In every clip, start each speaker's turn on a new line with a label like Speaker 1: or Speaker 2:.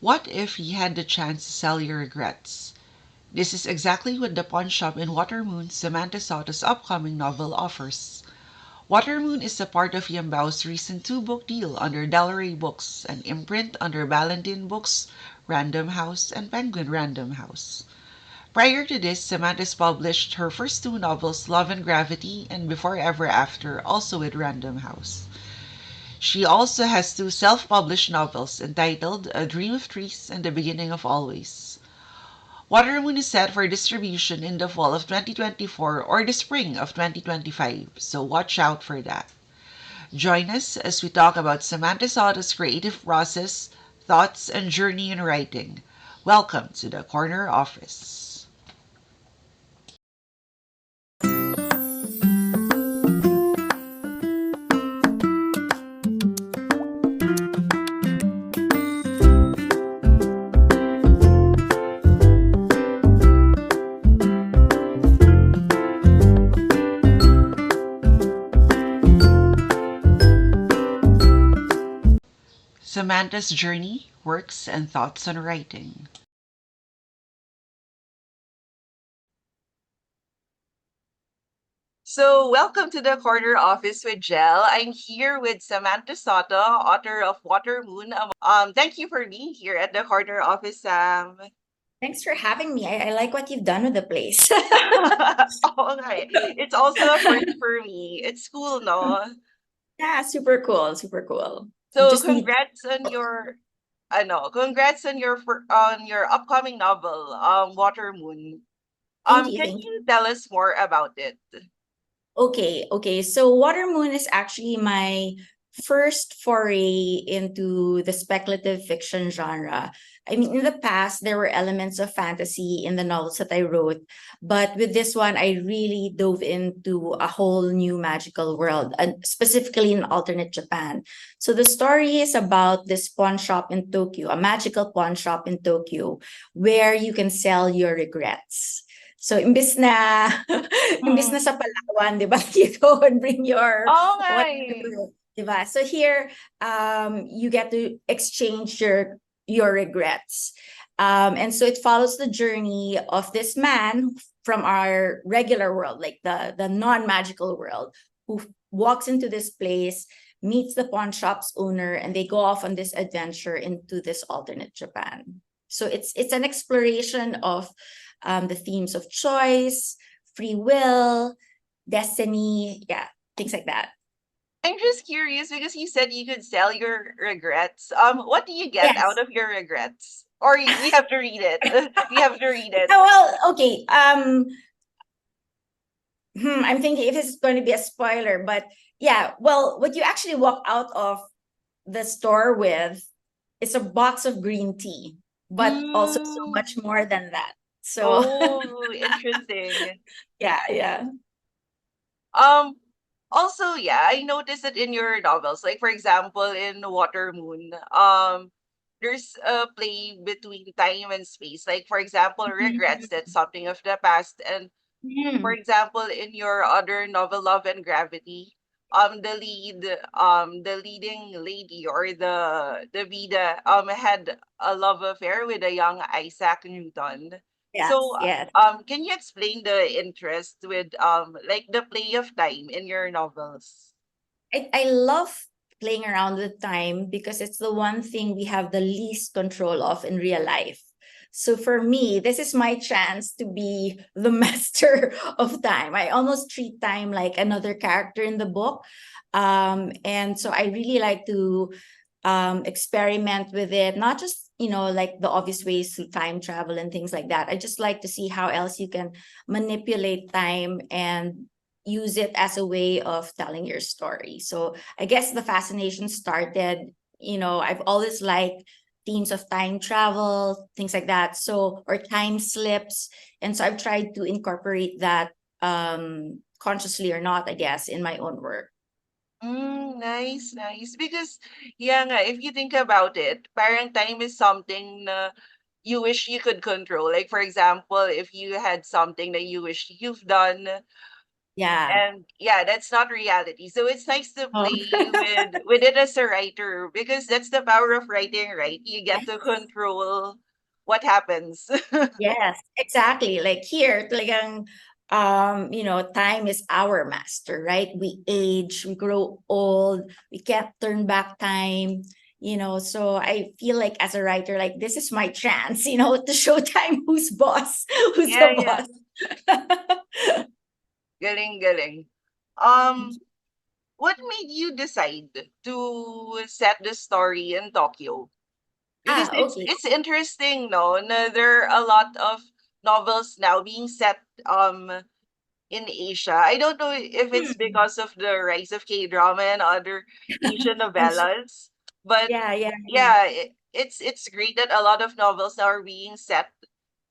Speaker 1: What if you had the chance to sell your regrets? This is exactly what the pawn shop in Watermoon, Samantha Sotto's upcoming novel, offers. Watermoon is a part of Yambao's recent two-book deal under Rey Books, an imprint under Ballantine Books, Random House, and Penguin Random House. Prior to this, Samantha's published her first two novels, Love and Gravity and Before Ever After, also with Random House. She also has two self-published novels entitled A Dream of Trees and The Beginning of Always. Watermoon is set for distribution in the fall of 2024 or the spring of 2025, so watch out for that. Join us as we talk about Samantha Sotto's creative process, thoughts, and journey in writing. Welcome to the Corner Office. Samantha's journey, works, and thoughts on writing. So, welcome to the Corner Office with Jel. I'm here with Samantha Sotto, author of Watermoon. Thank you for being here at the Corner Office, Sam.
Speaker 2: Thanks for having me. I like what you've done with the place.
Speaker 1: Okay. It's also a first for me. It's cool, no?
Speaker 2: Yeah, super cool, super cool. You
Speaker 1: So,
Speaker 2: just need.
Speaker 1: congrats on your congrats on your upcoming novel, Watermoon. Can
Speaker 2: Thank you.
Speaker 1: you tell us more about it?
Speaker 2: Okay. So Watermoon is actually my first foray into the speculative fiction genre. I mean, in the past, there were elements of fantasy in the novels that I wrote, but with this one, I really dove into a whole new magical world, and specifically in alternate Japan. So the story is about this pawn shop in Tokyo, a magical pawn shop in Tokyo, where you can sell your regrets. So imbis na
Speaker 1: Mm.
Speaker 2: sa Palawan, 'di ba? You go and bring your
Speaker 1: Oh my.
Speaker 2: whatever, 'di ba? So here you get to exchange your regrets. And so it follows the journey of this man from our regular world, like the non-magical world, who walks into this place, meets the pawn shop's owner, and they go off on this adventure into this alternate Japan. So it's an exploration of the themes of choice, free will, destiny, yeah, things like that.
Speaker 1: I'm just curious because you said you could sell your regrets. What do you get out
Speaker 2: Yes.
Speaker 1: of your regrets? Or we have to read it. We have to read it.
Speaker 2: Well, okay. I'm thinking if it's going to be a spoiler, but yeah, well, what you actually walk out of the store with is a box of green tea, but also so
Speaker 1: Mm.
Speaker 2: much more than that. So
Speaker 1: Oh, interesting.
Speaker 2: yeah.
Speaker 1: Um, Also, yeah, I noticed it in your novels. Like for example, in Watermoon, there's a play between time and space. Like for example, regrets, that's something of the past. And for
Speaker 2: Mhm.
Speaker 1: example, in your other novel, Love and Gravity, the leading lady or the Vida, had a love affair with a young Isaac Newton. So,
Speaker 2: Yes.
Speaker 1: can you explain the interest with like the play of time in your novels?
Speaker 2: I love playing around with time because it's the one thing we have the least control of in real life. So for me, this is my chance to be the master of time. I almost treat time like another character in the book. And so I really like to experiment with it, not just, like the obvious ways to time travel and things like that. I just like to see how else you can manipulate time and use it as a way of telling your story. So I guess the fascination started, I've always liked themes of time travel, things like that. So, or time slips. And so I've tried to incorporate that consciously or not, I guess, in my own work.
Speaker 1: Nice, nice. Because, yeah nga, if you think about it, parang time is something na you wish you could control. Like, for example, if you had something that you wish you've done,
Speaker 2: Yeah.
Speaker 1: And yeah, that's not reality. So it's nice to
Speaker 2: Oh.
Speaker 1: play with it as a writer, because that's the power of writing, right? You get to
Speaker 2: Yes.
Speaker 1: control what happens.
Speaker 2: Yes, exactly. Like here, talagang time is our master, right? We age, we grow old, we can't turn back time, so I feel like as a writer, like this is my chance, to show time who's boss, who's
Speaker 1: Yeah,
Speaker 2: the
Speaker 1: yeah.
Speaker 2: boss.
Speaker 1: Galing, galing.
Speaker 2: Thank
Speaker 1: Um,
Speaker 2: you.
Speaker 1: what made you decide to set the story in Tokyo? Because
Speaker 2: Okay.
Speaker 1: it's interesting, no? There are a lot of novels now being set in Asia. I don't know if it's
Speaker 2: Hmm.
Speaker 1: because of the rise of K-drama and other Asian
Speaker 2: I'm sure.
Speaker 1: novellas, but
Speaker 2: Yeah, yeah, yeah.
Speaker 1: yeah, it's great that a lot of novels now are being set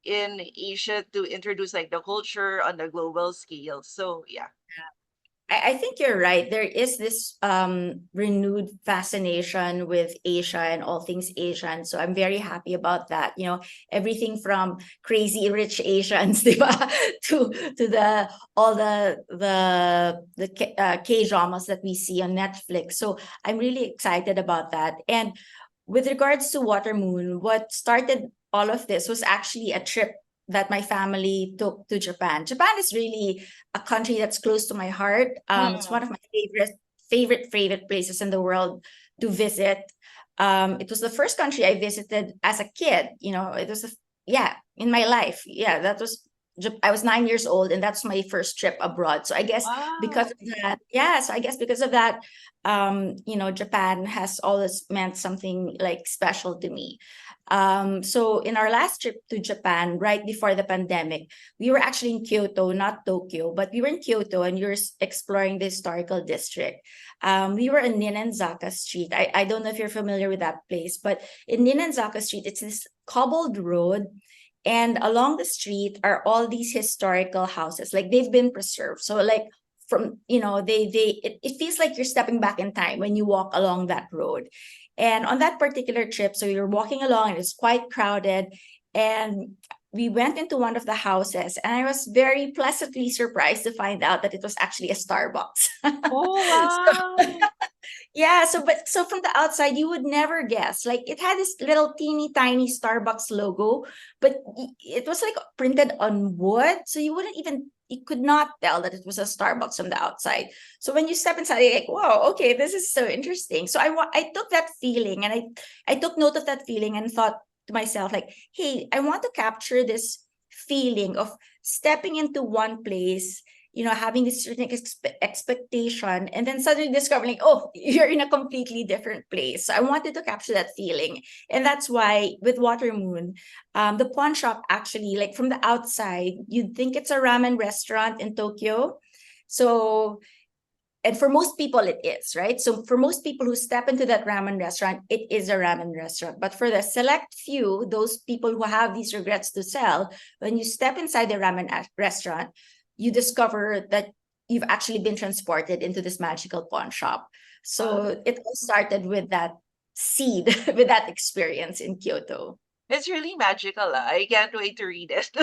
Speaker 1: in Asia to introduce like the culture on the global scale. So yeah.
Speaker 2: I think you're right. There is this renewed fascination with Asia and all things Asian. So I'm very happy about that. Everything from crazy rich Asians, di ba? to the all the K dramas that we see on Netflix. So I'm really excited about that. And with regards to Watermoon, what started all of this was actually a trip that my family took to Japan. Japan is really a country that's close to my heart. It's one
Speaker 1: Mm.
Speaker 2: of my favorite places in the world to visit. It was the first country I visited as a kid. It was yeah, in my life. Yeah, I was 9 years old, and that's my first trip abroad. So I guess because
Speaker 1: Wow.
Speaker 2: of that, yeah. So I guess because of that, Japan has always meant something like special to me. So in our last trip to Japan, right before the pandemic, we were actually in Kyoto, not Tokyo, but we were in Kyoto and we were exploring the historical district. We were in Ninenzaka Street. I don't know if you're familiar with that place, but in Ninenzaka Street, it's this cobbled road. And along the street are all these historical houses, like they've been preserved. So like from it feels like you're stepping back in time when you walk along that road. And on that particular trip, so you're walking along and it's quite crowded. And we went into one of the houses, and I was very pleasantly surprised to find out that it was actually a Starbucks.
Speaker 1: Oh
Speaker 2: So
Speaker 1: wow.
Speaker 2: yeah, so from the outside you would never guess. Like it had this little teeny tiny Starbucks logo, but it was like printed on wood, so you could not tell that it was a Starbucks from the outside. So when you step inside, you're like, "Wow, okay, this is so interesting." So I took that feeling, and I took note of that feeling and thought to myself like, "Hey, I want to capture this feeling of stepping into one place, having this certain expectation, and then suddenly discovering, like, oh, you're in a completely different place." So I wanted to capture that feeling. And that's why with Watermoon, the pawn shop actually, like from the outside, you'd think it's a ramen restaurant in Tokyo. So, and for most people, it is, right? So for most people who step into that ramen restaurant, it is a ramen restaurant. But for the select few, those people who have these regrets to sell, when you step inside the ramen restaurant, you discover that you've actually been transported into this magical pawn shop.
Speaker 1: Wow.
Speaker 2: So it all started with that seed, with that experience in Kyoto.
Speaker 1: It's really magical. I can't wait to read it.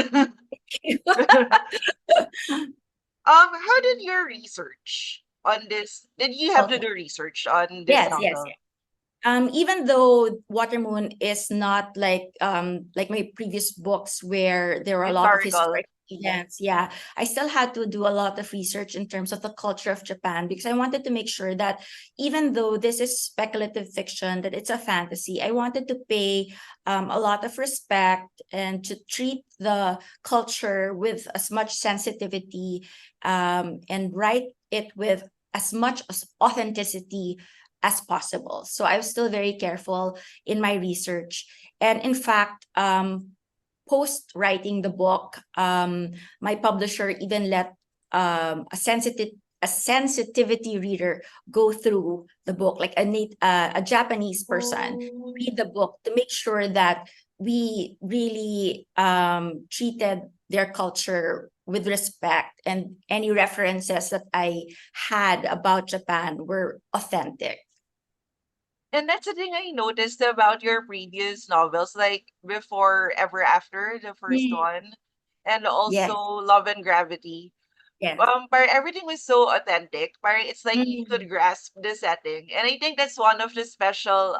Speaker 1: How did your research on this? Did you have to
Speaker 2: Okay.
Speaker 1: do research on this
Speaker 2: Yes, yes,
Speaker 1: novel?
Speaker 2: even though Watermoon is not like my previous books where there were a lot of
Speaker 1: Historical.
Speaker 2: historic events, yeah, I still had to do a lot of research in terms of the culture of Japan, because I wanted to make sure that even though this is speculative fiction, that it's a fantasy, I wanted to pay a lot of respect and to treat the culture with as much sensitivity, and write it with as much as authenticity as possible. So I was still very careful in my research. And in fact, post writing the book, my publisher even let a sensitivity reader go through the book, like a Japanese person
Speaker 1: Oh.
Speaker 2: read the book to make sure that we really treated their culture with respect, and any references that I had about Japan were authentic.
Speaker 1: And that's the thing I noticed about your previous novels, like Before Ever After, the first
Speaker 2: Mm.
Speaker 1: one, and also
Speaker 2: Yes.
Speaker 1: Love and Gravity.
Speaker 2: Yes.
Speaker 1: Parang everything was so authentic. Parang it's like you could
Speaker 2: Mm.
Speaker 1: grasp the setting. And I think that's one of the special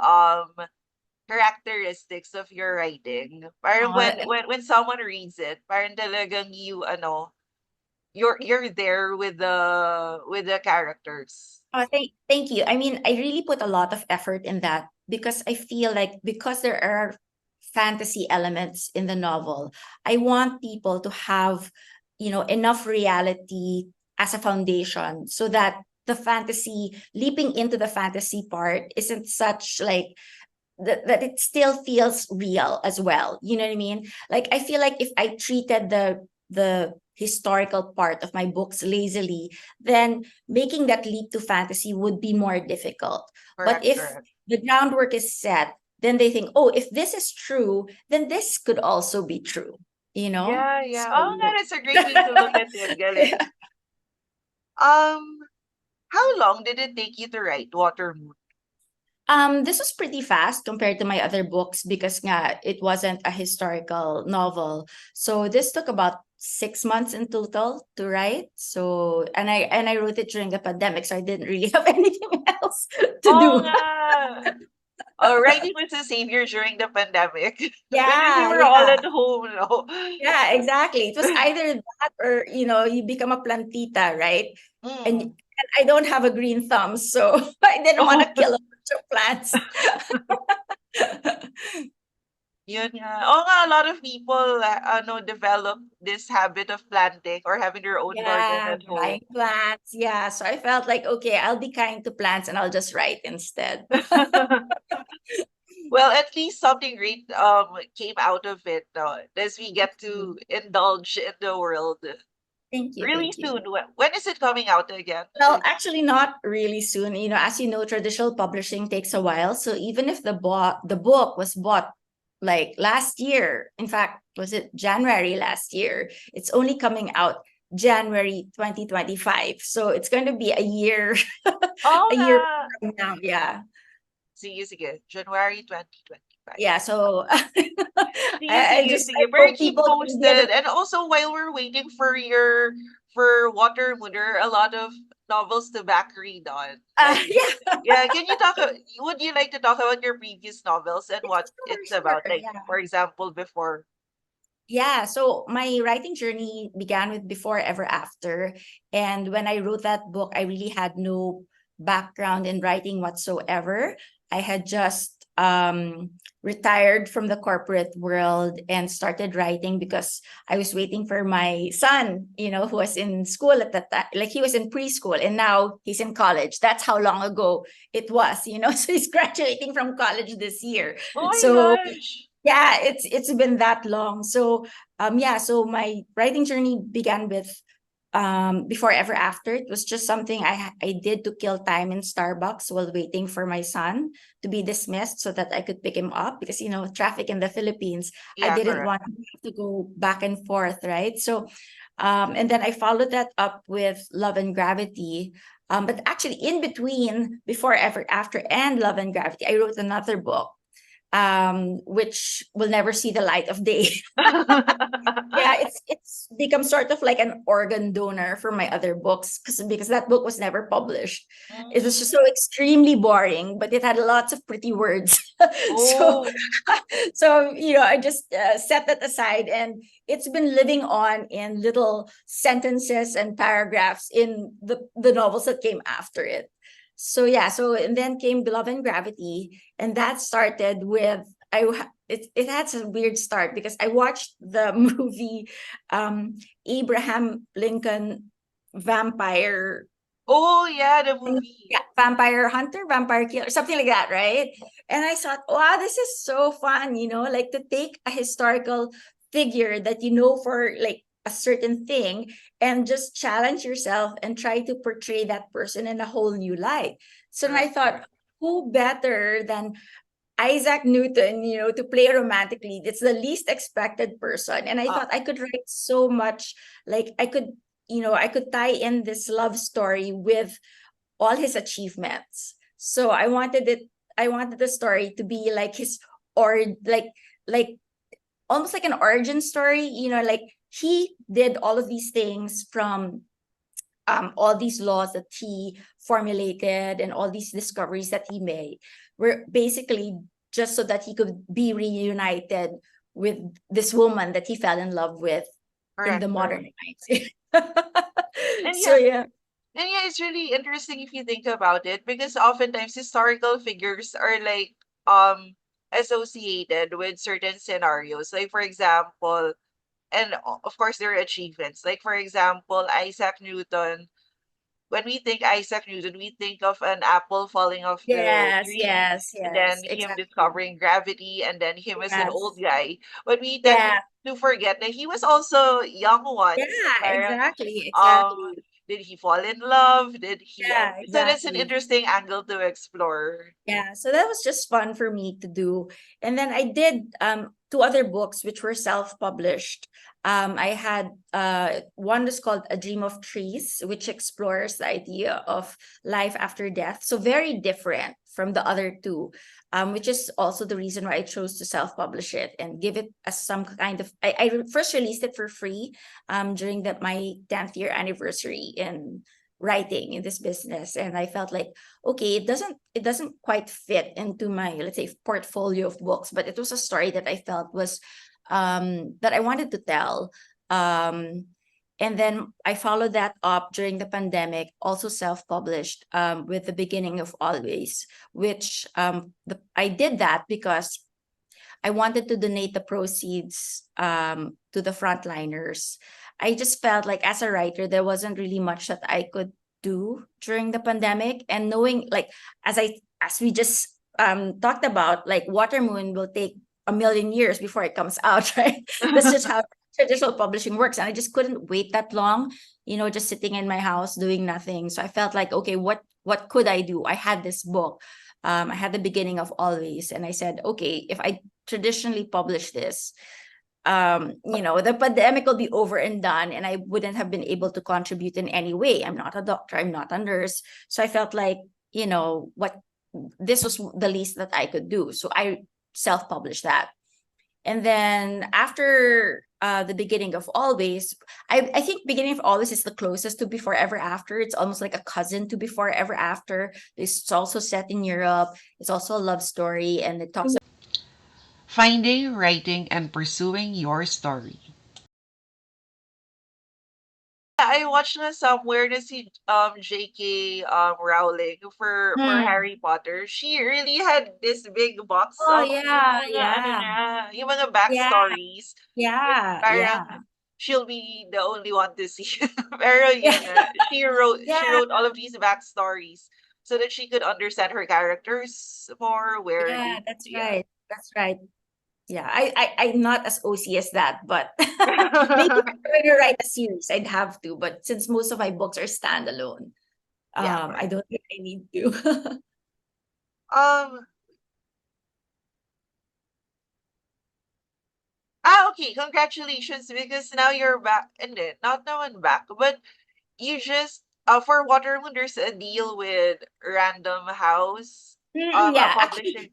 Speaker 1: characteristics of your writing. Parang
Speaker 2: Oh,
Speaker 1: when someone reads it, parang talagang you you're there with the characters.
Speaker 2: thank you. I mean, I really put a lot of effort in that because I feel like because there are fantasy elements in the novel, I want people to have, enough reality as a foundation so that the fantasy leaping into the fantasy part isn't such like that it still feels real as well. You know what I mean? Like I feel like if I treated the historical part of my books lazily, then making that leap to fantasy would be more difficult. But
Speaker 1: Correct,
Speaker 2: if
Speaker 1: correct.
Speaker 2: the groundwork is set, then they think, oh, if this is true, then this could also be true. You know?
Speaker 1: Yeah, yeah. Oh,
Speaker 2: So
Speaker 1: that is a great way to look at it,
Speaker 2: yeah.
Speaker 1: Galing. Um, how long did it take you to write Watermoon?
Speaker 2: This was pretty fast compared to my other books because nga, it wasn't a historical novel. So this took about 6 months in total to write. So and I wrote it during the pandemic, so I didn't really have anything else to
Speaker 1: Oo
Speaker 2: do.
Speaker 1: nga. Writing was a savior during the pandemic because we
Speaker 2: Yeah,
Speaker 1: were all
Speaker 2: yeah.
Speaker 1: at home, no?
Speaker 2: Yeah, exactly. It was either that or you become a plantita, right? And
Speaker 1: Mm.
Speaker 2: I don't have a green thumb, so I didn't want to kill a bunch of plants.
Speaker 1: Yun nga. Oo nga, a lot of people, develop this habit of planting or having their own garden
Speaker 2: Yeah,
Speaker 1: at home.
Speaker 2: buying plants. Yeah. So I felt like, okay, I'll be kind to plants and I'll just write instead.
Speaker 1: Well, at least something great came out of it, as we get to indulge in the world
Speaker 2: Thank you.
Speaker 1: really
Speaker 2: Thank
Speaker 1: soon.
Speaker 2: you.
Speaker 1: When is it coming out again?
Speaker 2: Well, actually, not really soon. As you know, traditional publishing takes a while. So even if the book was bought like last year, in fact, was it January last year? It's only coming out January 2025. So it's going to be a year,
Speaker 1: Oo
Speaker 2: a
Speaker 1: nga.
Speaker 2: year from now. Yeah.
Speaker 1: Sige, sige. January 2025.
Speaker 2: Yeah. So
Speaker 1: Sige,
Speaker 2: I
Speaker 1: sige,
Speaker 2: I
Speaker 1: sige. Pero
Speaker 2: hope
Speaker 1: keep
Speaker 2: people can give
Speaker 1: posted.
Speaker 2: it.
Speaker 1: And also, while we're waiting for for Watermoon, there are a lot of novels to back read on. Like,
Speaker 2: Yeah.
Speaker 1: yeah, can you talk? Would you like to talk about your previous novels and what it's
Speaker 2: Sure,
Speaker 1: about?
Speaker 2: sure.
Speaker 1: Like,
Speaker 2: Yeah.
Speaker 1: for example, before.
Speaker 2: Yeah. So my writing journey began with Before Ever After. And when I wrote that book, I really had no background in writing whatsoever. I had just retired from the corporate world and started writing because I was waiting for my son, who was in school at that time. Like he was in preschool and now he's in college. That's how long ago it was. So he's graduating from college this year.
Speaker 1: Oh my
Speaker 2: So
Speaker 1: gosh.
Speaker 2: yeah, it's been that long. So so my writing journey began with Before Ever After. It was just something I did to kill time in Starbucks while waiting for my son to be dismissed so that I could pick him up because traffic in the Philippines. I
Speaker 1: Yeah,
Speaker 2: didn't
Speaker 1: correct.
Speaker 2: want to go back and forth, right? So and then I followed that up with Love and Gravity. But actually in between Before Ever After and Love and Gravity, I wrote another book which will never see the light of day. Yeah, it's become sort of like an organ donor for my other books because that book was never published. It was just
Speaker 1: Mm.
Speaker 2: so extremely boring, but it had lots of pretty words. so
Speaker 1: Oh,
Speaker 2: I just set that aside, and it's been living on in little sentences and paragraphs in the novels that came after it. So yeah, so and then came Beloved and Gravity, and that started with it had a weird start because I watched the movie Abraham Lincoln Vampire,
Speaker 1: oh yeah, the movie.
Speaker 2: yeah, Vampire Hunter, Vampire Killer, something like that, right? And I thought, wow, this is so fun, like to take a historical figure that you know for like a certain thing and just challenge yourself and try to portray that person in a whole new light. So then I
Speaker 1: Correct,
Speaker 2: thought,
Speaker 1: correct.
Speaker 2: who better than Isaac Newton, to play romantic lead? It's the least expected person. And I
Speaker 1: Uh,
Speaker 2: thought I could write so much, like I could tie in this love story with all his achievements. So I wanted the story to be like his or like almost like an origin story, like he did all of these things from all these laws that he formulated and all these discoveries that he made were basically just so that he could be reunited with this woman that he fell in love with in
Speaker 1: Correct,
Speaker 2: the
Speaker 1: correct.
Speaker 2: modern times.
Speaker 1: And
Speaker 2: So
Speaker 1: yeah,
Speaker 2: yeah.
Speaker 1: and yeah, it's really interesting if you think about it, because oftentimes historical figures are like associated with certain scenarios. Like for example, and of course their achievements. Like for example, Isaac Newton. When we think Isaac Newton, we think of an apple falling off the
Speaker 2: Yes,
Speaker 1: tree,
Speaker 2: yes,
Speaker 1: and then
Speaker 2: yes,
Speaker 1: him
Speaker 2: exactly.
Speaker 1: discovering gravity, and then him as an old
Speaker 2: Yes.
Speaker 1: guy. But we tend
Speaker 2: Yeah,
Speaker 1: to forget that he was also young once.
Speaker 2: yeah,
Speaker 1: Parang,
Speaker 2: exactly,
Speaker 1: um,
Speaker 2: exactly.
Speaker 1: did he fall in love? Did he?
Speaker 2: Yeah,
Speaker 1: So that's an
Speaker 2: exactly.
Speaker 1: interesting angle to explore.
Speaker 2: Yeah, so that was just fun for me to do. And then I did two other books which were self-published. I had one is called A Dream of Trees, which explores the idea of life after death. So very different from the other two, which is also the reason why I chose to self-publish it and give it as some kind of I first released it for free during my 10th year anniversary in writing in this business. And I felt like, okay, it doesn't quite fit into my, let's say, portfolio of books, but it was a story that I felt was that I wanted to tell. And then I followed that up during the pandemic, also self-published, with The Beginning of Always, which I did that because I wanted to donate the proceeds to the frontliners. I just felt like as a writer, there wasn't really much that I could do during the pandemic. And knowing, like, as we just talked about, like Watermoon will take a million years before it comes out, right? That's just how traditional publishing works. And I just couldn't wait that long, just sitting in my house doing nothing. So I felt like, okay, what could I do? I had this book. I had The Beginning of Always, and I said, okay, if I traditionally publish this, the pandemic will be over and done, and I wouldn't have been able to contribute in any way. I'm not a doctor, I'm not a nurse. So I felt like, what this was the least that I could do. So I self-published that. And then after The Beginning of Always, I think Beginning of Always is the closest to Before Ever After. It's almost like a cousin to Before Ever After. It's also set in Europe. It's also a love story, and it talks.
Speaker 1: Finding, writing, and pursuing your story. I watched na somewhere na si J.K. Rowling for
Speaker 2: Hmm.
Speaker 1: Harry Potter. She really had this big box
Speaker 2: Oh
Speaker 1: of yung
Speaker 2: yeah,
Speaker 1: mga ano
Speaker 2: yeah,
Speaker 1: na, yung mga
Speaker 2: yeah,
Speaker 1: backstories. Yung
Speaker 2: yeah,
Speaker 1: parang
Speaker 2: yeah,
Speaker 1: she'll be the only one to see. Pero
Speaker 2: yeah,
Speaker 1: yun nga, she
Speaker 2: yeah,
Speaker 1: wrote all of these backstories so that she could understand her characters more, where
Speaker 2: yeah.
Speaker 1: they,
Speaker 2: That's
Speaker 1: yeah.
Speaker 2: right. That's right. Yeah, I'm not as OC as that, but maybe if I were to write a series, I'd have to. But since most of my books are standalone,
Speaker 1: Yeah,
Speaker 2: I
Speaker 1: correct.
Speaker 2: don't think I need to.
Speaker 1: Um, okay, congratulations, because now you're back, and then not now and back, but you just for Watermoon, there's a deal with Random House,
Speaker 2: Yeah,
Speaker 1: publishing.
Speaker 2: actually,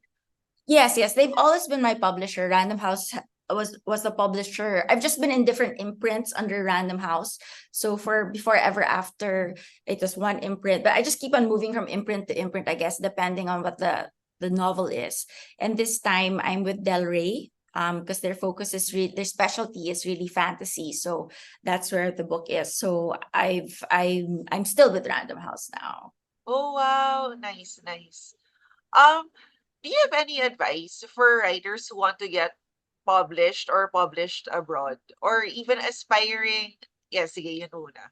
Speaker 2: yes, yes. They've always been my publisher. Random House was the publisher. I've just been in different imprints under Random House. So for Before Ever After, it was one imprint, but I just keep on moving from imprint to imprint, I guess, depending on what the novel is. And this time I'm with Del Rey. Because their specialty is really fantasy, so that's where the book is. So I'm still with Random House now.
Speaker 1: Oh wow, nice, nice. Um, do you have any advice for writers who want to get published or published abroad, or even aspiring? Yes, sige, yun una.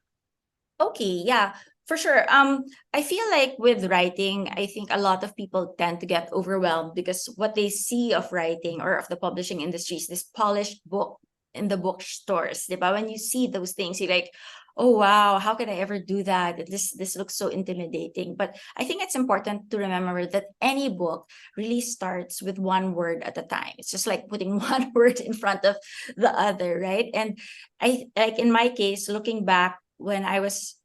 Speaker 2: Okay, yeah, for sure. I feel like with writing, I think a lot of people tend to get overwhelmed because what they see of writing or of the publishing industry is this polished book in the bookstores. But when you see those things, you're like, oh wow, how could I ever do that? This looks so intimidating. But I think it's important to remember that any book really starts with one word at a time. It's just like putting one word in front of the other, right? And I like in my case, looking back when I was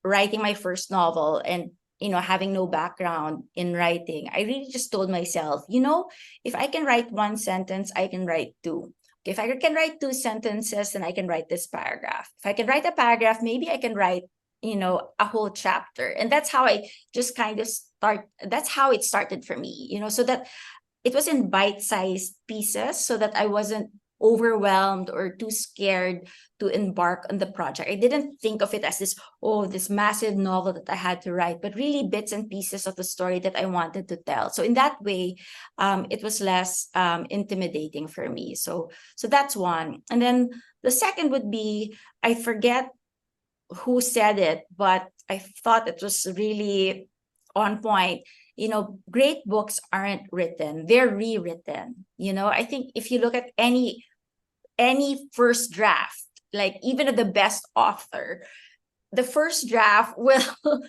Speaker 2: writing my first novel and having no background in writing, I really just told myself, if I can write one sentence, I can write two. If I can write two sentences, then I can write this paragraph. If I can write a paragraph, maybe I can write a whole chapter. And that's how I just kind of that's how it started for me, so that it was in bite-sized pieces so that I wasn't overwhelmed or too scared to embark on the project. I didn't think of it as this massive novel that I had to write, but really bits and pieces of the story that I wanted to tell. So in that way, it was less intimidating for me. So that's one. And then the second would be, I forget who said it, but I thought it was really on point. Great books aren't written, they're rewritten. I think if you look at any first draft, like even of the best author, the first draft will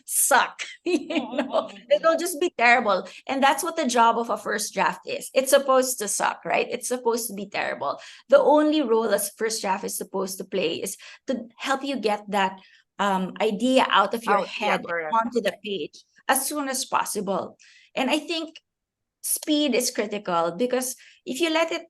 Speaker 2: suck. It'll just be terrible. And that's what the job of a first draft is. It's supposed to suck, right? It's supposed to be terrible. The only role as first draft is supposed to play is to help you get that idea out of your
Speaker 1: Yeah,
Speaker 2: head
Speaker 1: correct.
Speaker 2: onto the page as soon as possible. And I think speed is critical, because if you let it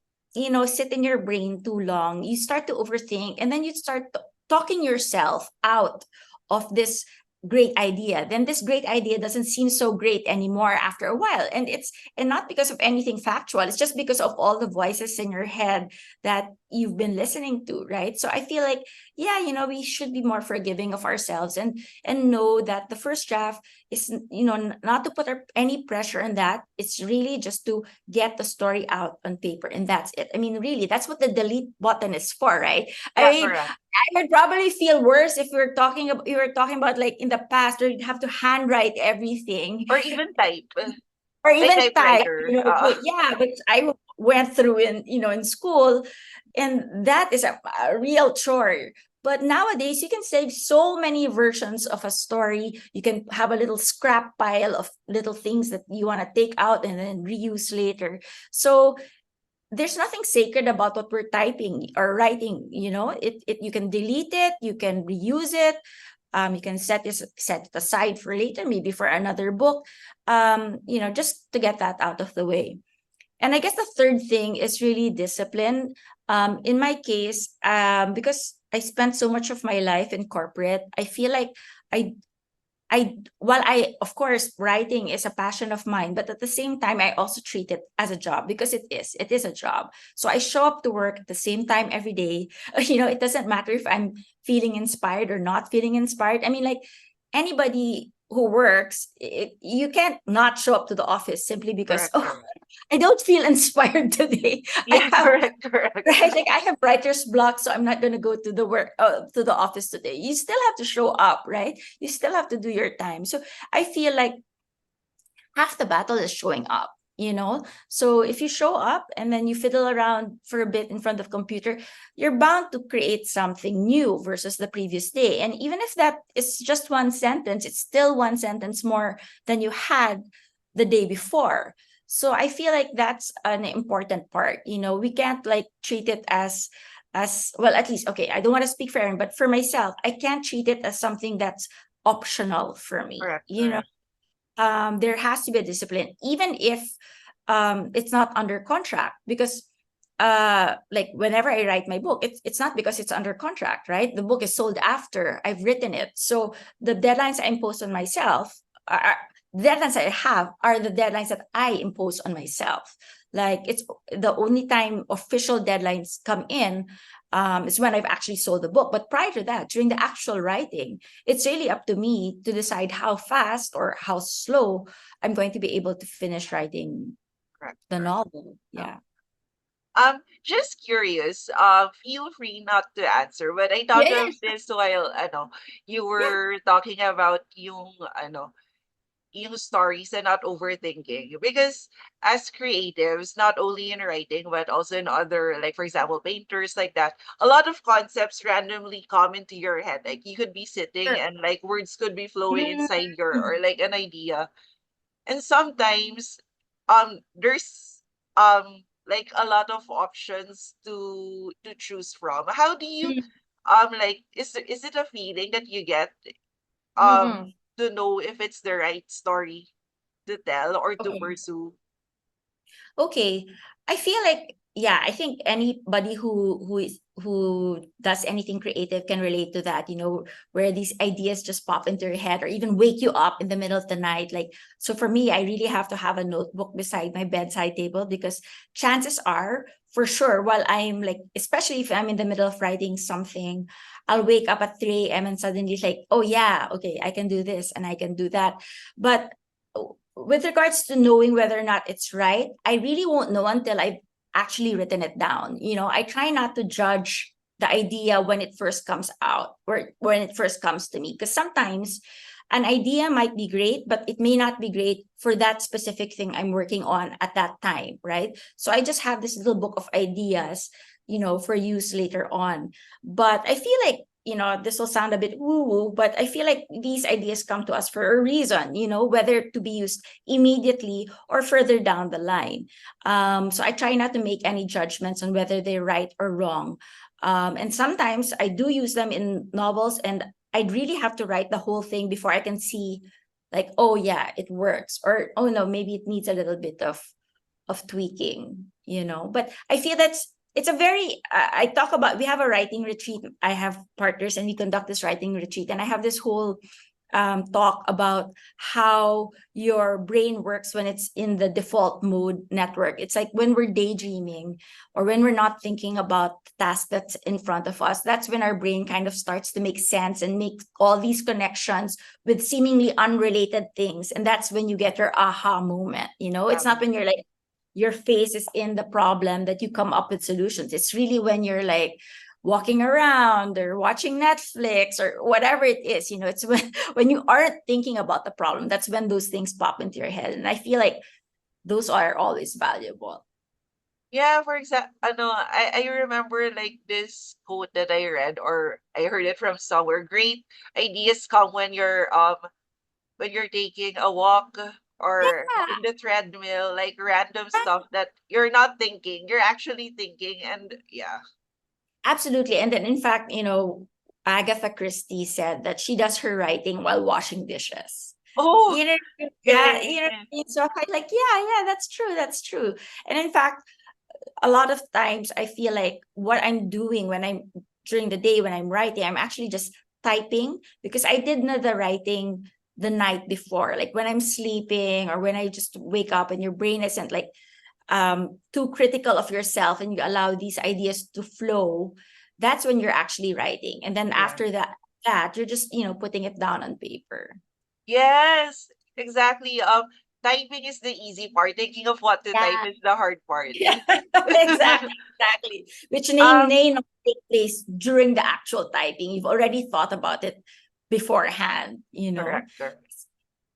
Speaker 2: sit in your brain too long, you start to overthink, and then you start talking yourself out of this great idea. Then this great idea doesn't seem so great anymore after a while, and not because of anything factual, it's just because of all the voices in your head that you've been listening to, right? So I feel like, yeah, we should be more forgiving of ourselves, and know that the first draft is, not to put any pressure on that. It's really just to get the story out on paper, and that's it. I mean, really, that's what the delete button is for, right? I
Speaker 1: Yeah,
Speaker 2: mean,
Speaker 1: correct.
Speaker 2: I would probably feel worse if we were talking about like in the past, where you'd have to handwrite everything,
Speaker 1: Or even type,
Speaker 2: or
Speaker 1: like
Speaker 2: even type.
Speaker 1: typewriter.
Speaker 2: But yeah, but I went through in school, and that is a real chore. But nowadays, you can save so many versions of a story. You can have a little scrap pile of little things that you want to take out and then reuse later. So there's nothing sacred about what we're typing or writing. It you can delete it, you can reuse it, you can set it aside for later, maybe for another book, just to get that out of the way. And I guess the third thing is really discipline. In my case, because I spent so much of my life in corporate, I feel like I while of course, writing is a passion of mine, but at the same time, I also treat it as a job, because it is a job. So I show up to work at the same time every day. It doesn't matter if I'm feeling inspired or not feeling inspired. I mean, like, anybody who works, you can't not show up to the office simply because,
Speaker 1: Correct, correct.
Speaker 2: I don't feel inspired today. I
Speaker 1: Yeah,
Speaker 2: have
Speaker 1: correct, correct.
Speaker 2: Right, like I have writer's block, so I'm not going to go to the office today. You still have to show up, right? You still have to do your time. So I feel like half the battle is showing up. So if you show up and then you fiddle around for a bit in front of computer, you're bound to create something new versus the previous day. And even if that is just one sentence, it's still one sentence more than you had the day before. So I feel like that's an important part. We can't like treat it as well, at least, okay, I don't want to speak for everyone, but for myself, I can't treat it as something that's optional for me.
Speaker 1: Correct, correct.
Speaker 2: There has to be a discipline, even if it's not under contract, because like whenever I write my book, it's not because it's under contract, right? The book is sold after I've written it. So the deadlines I impose on myself are deadlines I have are the deadlines that I impose on myself. Like, it's the only time official deadlines come in is when I've actually sold the book. But prior to that, during the actual writing, it's really up to me to decide how fast or how slow I'm going to be able to finish writing
Speaker 1: Correct,
Speaker 2: the
Speaker 1: correct.
Speaker 2: novel. Yeah.
Speaker 1: Just curious, feel free not to answer, but I
Speaker 2: Yeah,
Speaker 1: thought
Speaker 2: yeah,
Speaker 1: of this while, you
Speaker 2: yeah.
Speaker 1: were talking about yung stories and not overthinking. Because as creatives, not only in writing, but also in other, like, for example, painters, like that, a lot of concepts randomly come into your head. Like, you could be sitting
Speaker 2: Sure.
Speaker 1: and, like, words could be flowing
Speaker 2: Mm.
Speaker 1: inside or like an idea. And sometimes, there's, like, a lot of options to choose from. How do you,
Speaker 2: Mm.
Speaker 1: like, is it a feeling that you get,
Speaker 2: Mm-mm.
Speaker 1: to know if it's the right story to tell or to
Speaker 2: Okay.
Speaker 1: pursue?
Speaker 2: Okay. I feel like yeah, I think anybody who does anything creative can relate to that, where these ideas just pop into your head or even wake you up in the middle of the night. Like, so for me, I really have to have a notebook beside my bedside table, because chances are, for sure, while I'm like, especially if I'm in the middle of writing something, I'll wake up at 3 a.m. and suddenly it's like, oh yeah, okay, I can do this and I can do that. But with regards to knowing whether or not it's right, I really won't know until I've actually written it down. I try not to judge the idea when it first comes out or when it first comes to me, because sometimes an idea might be great, but it may not be great for that specific thing I'm working on at that time, right? So I just have this little book of ideas, for use later on. But I feel like, this will sound a bit woo-woo, but I feel like these ideas come to us for a reason, whether to be used immediately or further down the line. So I try not to make any judgments on whether they're right or wrong. And sometimes I do use them in novels, and I'd really have to write the whole thing before I can see, like, oh yeah, it works, or oh no, maybe it needs a little bit of tweaking. But I feel it's a very I talk about, we have a writing retreat. I have partners and we conduct this writing retreat, and I have this whole talk about how your brain works when it's in the default mode network. It's like when we're daydreaming or when we're not thinking about the task that's in front of us, that's when our brain kind of starts to make sense and make all these connections with seemingly unrelated things. And that's when you get your aha moment. It's not when you're like, your face is in the problem that you come up with solutions. It's really when you're like walking around or watching Netflix or whatever it is, it's when you aren't thinking about the problem, that's when those things pop into your head. And I feel like those are always valuable.
Speaker 1: Yeah, for example, I remember like this quote that I read or I heard it from somewhere. Great ideas come when you're taking a walk or
Speaker 2: Yeah,
Speaker 1: in the treadmill, like random stuff that you're not thinking, you're actually thinking, and yeah.
Speaker 2: absolutely. And then in fact, Agatha Christie said that she does her writing while washing dishes.
Speaker 1: Oh,
Speaker 2: You know, yeah,
Speaker 1: okay.
Speaker 2: so I'm like, yeah, that's true, that's true. And in fact, a lot of times I feel like what I'm doing when I'm during the day when I'm writing, I'm actually just typing, because I did know the writing the night before. Like when I'm sleeping or when I just wake up and your brain isn't like too critical of yourself and you allow these ideas to flow, that's when you're actually writing. And then
Speaker 1: Yeah.
Speaker 2: after that you're just, putting it down on paper.
Speaker 1: Yes, exactly. Typing is the easy part. Thinking of what to type
Speaker 2: Yeah.
Speaker 1: is the hard part.
Speaker 2: Yeah, exactly. Which name
Speaker 1: Um,
Speaker 2: may not take place during the actual typing. You've already thought about it beforehand.
Speaker 1: correct, correct.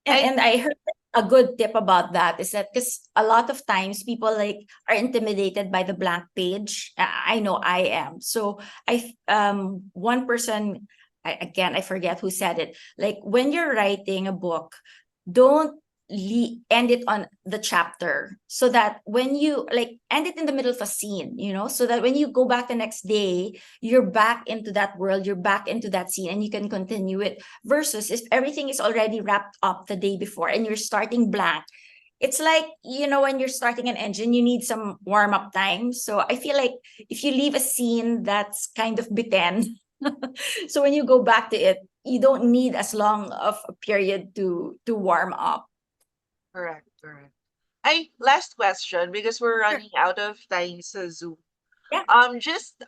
Speaker 2: And
Speaker 1: I
Speaker 2: and I heard a good tip about that is that because a lot of times people like are intimidated by the blank page. I know I am. So one person, I forget who said it. Like when you're writing a book, don't end it on the chapter, so that when you like end it in the middle of a scene, so that when you go back the next day, you're back into that world, you're back into that scene, and you can continue it. Versus if everything is already wrapped up the day before and you're starting blank, it's like, when you're starting an engine, you need some warm up time. So I feel like if you leave a scene that's kind of bitten, so when you go back to it, you don't need as long of a period to warm up.
Speaker 1: correct, correct. I last question because we're
Speaker 2: Sure.
Speaker 1: running out of time, so Zoom.
Speaker 2: Yeah.
Speaker 1: Just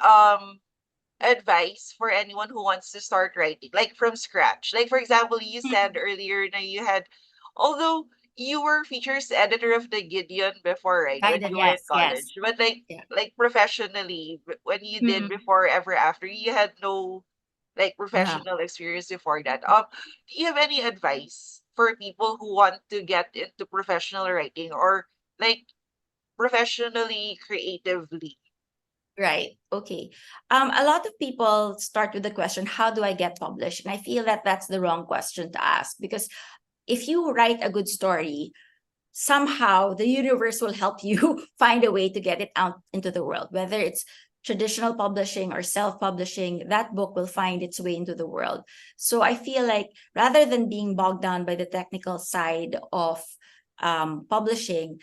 Speaker 1: advice for anyone who wants to start writing, like from scratch. Like for example, you said earlier that you had, although you were features editor of the Gideon before, right? When
Speaker 2: Guided,
Speaker 1: you were in
Speaker 2: yes, yes.
Speaker 1: college, but like
Speaker 2: Yeah.
Speaker 1: professionally, when you did
Speaker 2: Mhm.
Speaker 1: before ever after, you had no like
Speaker 2: Yeah.
Speaker 1: professional experience before that. Do you have any advice for people who want to get into professional writing or like professionally creatively?
Speaker 2: Right. Okay. A lot of people start with the question, how do I get published? And I feel that that's the wrong question to ask, because if you write a good story, somehow the universe will help you find a way to get it out into the world, whether it's traditional publishing or self-publishing. That book will find its way into the world. So I feel like rather than being bogged down by the technical side of publishing,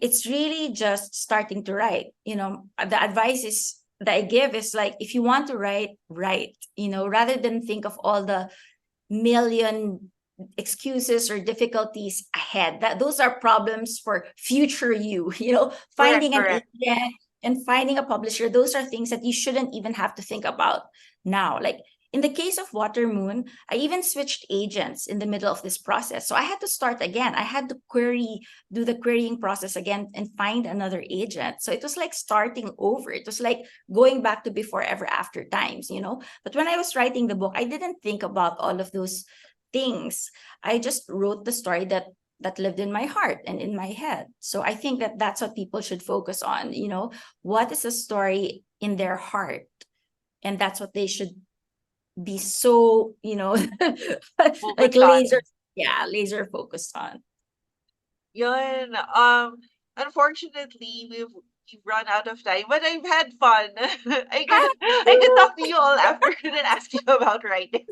Speaker 2: it's really just starting to write. The advice is that I give is like, if you want to write, write, rather than think of all the million excuses or difficulties ahead. That those are problems for future you.
Speaker 1: Correct,
Speaker 2: Finding an
Speaker 1: correct.
Speaker 2: agent and finding a publisher, those are things that you shouldn't even have to think about now. Like in the case of Watermoon, I even switched agents in the middle of this process. So I had to start again. I had to do the querying process again and find another agent. So it was like starting over. It was like going back to before ever after times. But when I was writing the book, I didn't think about all of those things. I just wrote the story that lived in my heart and in my head. So I think that that's what people should focus on. What is a story in their heart? And that's what they should be so, like
Speaker 1: Focused on.
Speaker 2: laser, yeah, laser focused on.
Speaker 1: Yun. Unfortunately, we've run out of time, but I've had fun.
Speaker 2: Ah, me
Speaker 1: I could
Speaker 2: too.
Speaker 1: talk to you all afternoon and ask you about writing.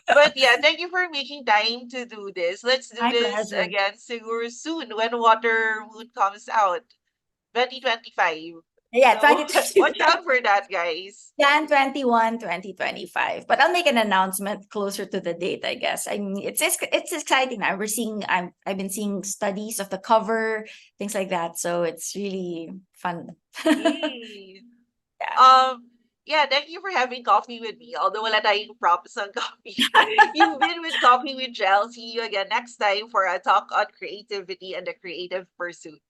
Speaker 1: But yeah, thank you for making time to do this. Let's do
Speaker 2: My
Speaker 1: this
Speaker 2: pleasure.
Speaker 1: again soon when Water Moon comes out, 2025.
Speaker 2: Yeah,
Speaker 1: So watch
Speaker 2: 2025.
Speaker 1: out for that, guys.
Speaker 2: Jan 21, 2025. But I'll make an announcement closer to the date, I guess. I mean, it's exciting now. I've been seeing studies of the cover, things like that. So it's really fun.
Speaker 1: Yay.
Speaker 2: Yeah.
Speaker 1: Um, yeah, thank you for having coffee with me. Although wala tayong props on coffee. You've been with Coffee with Gel. See you again next time for a talk on creativity and the creative pursuit.